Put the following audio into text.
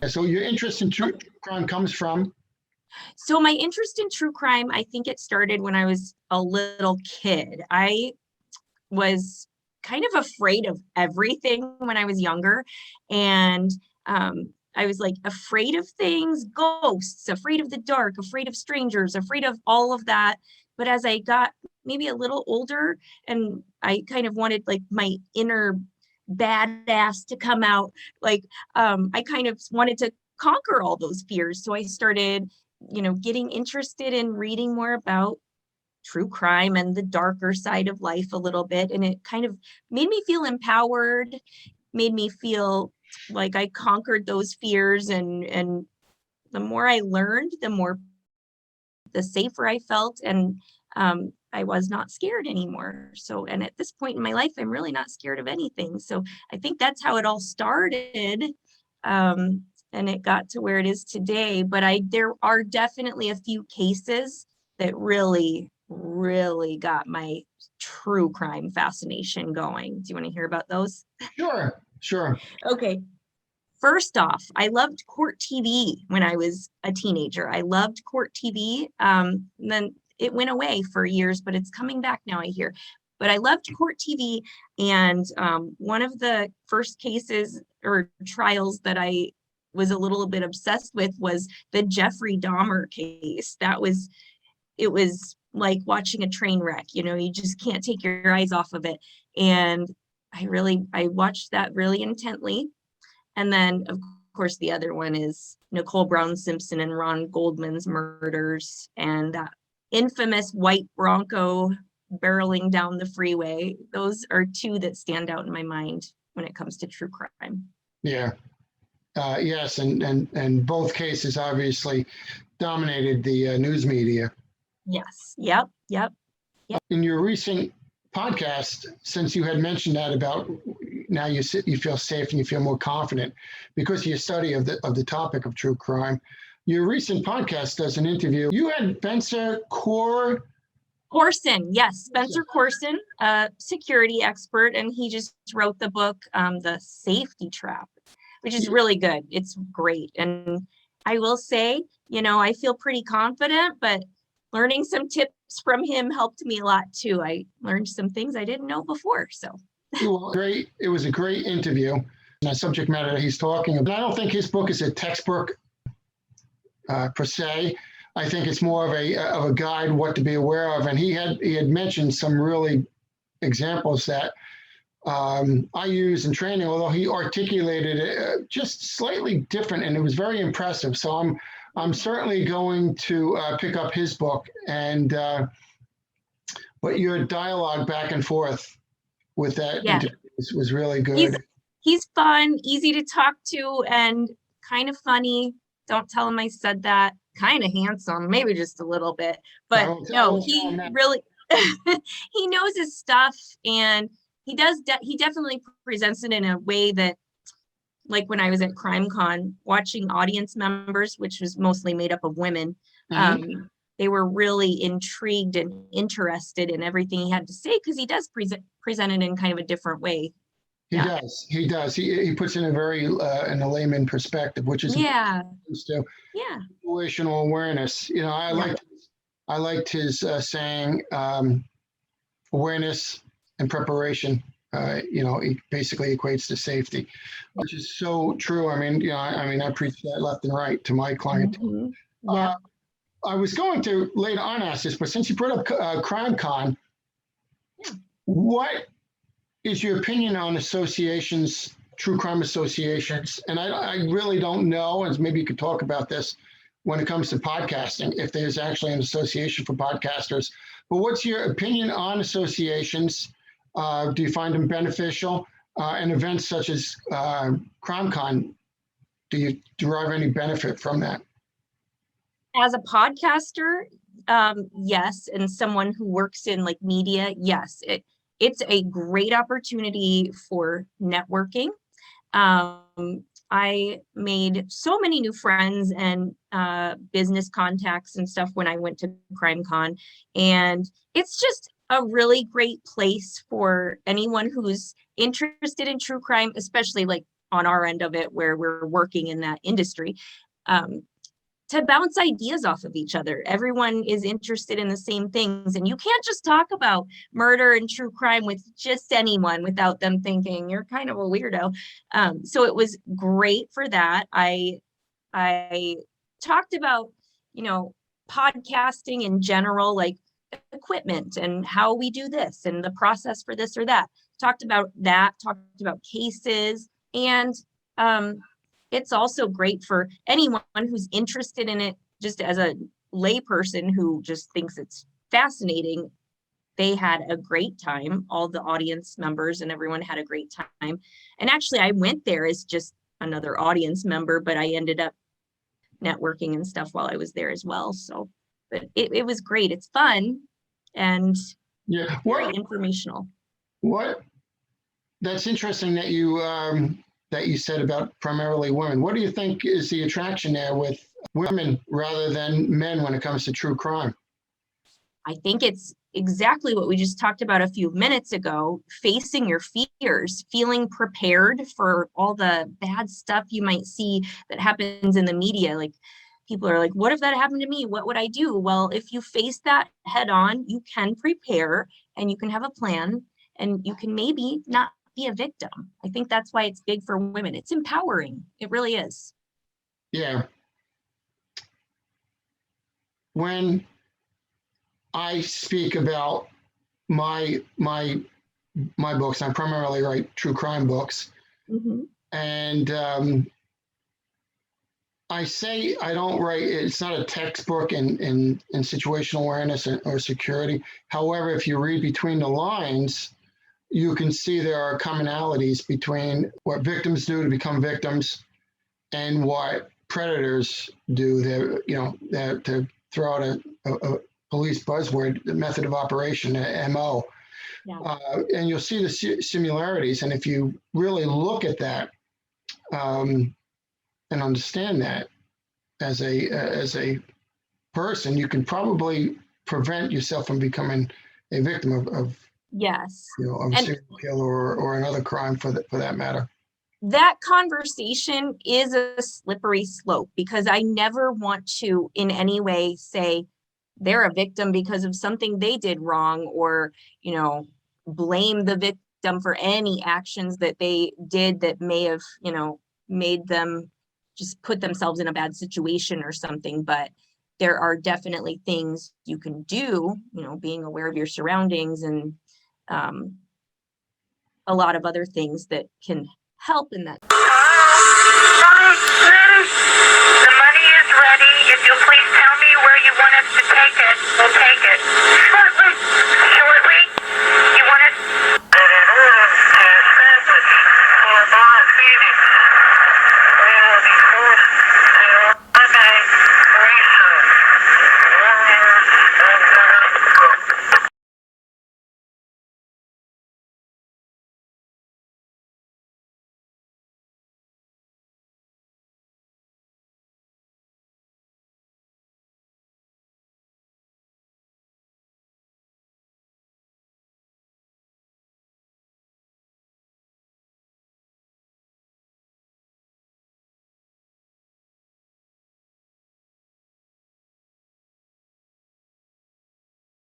So your interest in true crime comes from? So my interest in true crime, I think it started when I was a little kid. I was kind of afraid of everything when I was younger. And I was like afraid of things, ghosts, afraid of the dark, afraid of strangers, afraid of all of that. But as I got maybe a little older and I kind of wanted like my inner badass to come out, like I kind of wanted to conquer all those fears. So I started, getting interested in reading more about true crime and the darker side of life a little bit. And it kind of made me feel empowered, made me feel like I conquered those fears. And the more I learned, the safer I felt. And I was not scared anymore. So, and at this point in my life, I'm really not scared of anything. So I think that's how it all started. And it got to where it is today. But there are definitely a few cases that really got my true crime fascination going. Do you want to hear about those? Sure. Okay. First off, I loved court TV when I was a teenager. I loved court TV. Then it went away for years, but it's coming back now, I hear. But I loved court TV. And one of the first cases or trials that I was a little bit obsessed with was the Jeffrey Dahmer case. It was like watching a train wreck, you just can't take your eyes off of it. And I watched that really intently. And then of course the other one is Nicole Brown Simpson and Ron Goldman's murders and that infamous white Bronco barreling down the freeway. Those are two that stand out in my mind when it comes to true crime. Yeah. Yes, and both cases obviously dominated the news media. Yes. Yep. In your recent podcast, since you had mentioned that about now you feel safe and you feel more confident because of your study of the topic of true crime, your recent podcast does an interview. You had Spencer Coursen, yes, Spencer Coursen, a security expert, and he just wrote the book, The Safety Trap, which is really good. It's great. And I will say, I feel pretty confident, but learning some tips from him helped me a lot too. I learned some things I didn't know before. So great. It was a great interview. The subject matter that he's talking about. I don't think his book is a textbook per se. I think it's more of a guide what to be aware of. And he had mentioned some really examples that I use in training, although he articulated it just slightly different, and it was very impressive. So I'm certainly going to pick up his book. And but your dialogue back and forth with that interview was really good. He's fun, easy to talk to, and kind of funny. Don't tell him I said that. Kind of handsome, maybe just a little bit, but no, he really he knows his stuff, and he definitely presents it in a way that, like when I was at CrimeCon watching audience members, which was mostly made up of women, they were really intrigued and interested in everything he had to say because he does present it in kind of a different way. He does. He puts in a very in a layman perspective, which is situational awareness. I liked his saying awareness and preparation. It basically equates to safety, which is so true. I mean, I preach that left and right to my client. I was going to later on ask this, but since you brought up CrimeCon, what is your opinion on associations, true crime associations? And I really don't know, and maybe you could talk about this when it comes to podcasting, if there's actually an association for podcasters. But what's your opinion on associations? Do you find them beneficial? And events such as CrimeCon, do you derive any benefit from that? As a podcaster, yes, and someone who works in like media, yes, it's a great opportunity for networking. I made so many new friends and business contacts and stuff when I went to CrimeCon, and it's just a really great place for anyone who's interested in true crime, especially like on our end of it where we're working in that industry, to bounce ideas off of each other. Everyone is interested in the same things, and you can't just talk about murder and true crime with just anyone without them thinking you're kind of a weirdo. So it was great for that. I talked about, podcasting in general, like equipment and how we do this and the process for this or that. Talked about cases, and it's also great for anyone who's interested in it, just as a layperson who just thinks it's fascinating. They had a great time. All the audience members and everyone had a great time. And actually, I went there as just another audience member, but I ended up networking and stuff while I was there as well. So, but it was great. It's fun and very informational. That's interesting that you said about primarily women. What do you think is the attraction there with women rather than men when it comes to true crime? I think it's exactly what we just talked about a few minutes ago, facing your fears, feeling prepared for all the bad stuff you might see that happens in the media. Like, people are like, what if that happened to me? What would I do? Well, if you face that head on, you can prepare and you can have a plan and you can maybe not be a victim. I think that's why it's big for women. It's empowering. It really is. Yeah. When I speak about my books, I primarily write true crime books. Mm-hmm. And I say I don't write, it's not a textbook in situational awareness or security. However, if you read between the lines, you can see there are commonalities between what victims do to become victims and what predators do. To throw out a police buzzword, the method of operation, MO. Yeah. And you'll see the similarities. And if you really look at that and understand that as a person, you can probably prevent yourself from becoming a victim of yes, of a serial killer or another crime for that matter. That conversation is a slippery slope because I never want to in any way say they're a victim because of something they did wrong, or, blame the victim for any actions that they did that may have, made them just put themselves in a bad situation or something. But there are definitely things you can do, being aware of your surroundings and a lot of other things that can help in that. The money is ready. If you'll please tell me where you want us to take it, we'll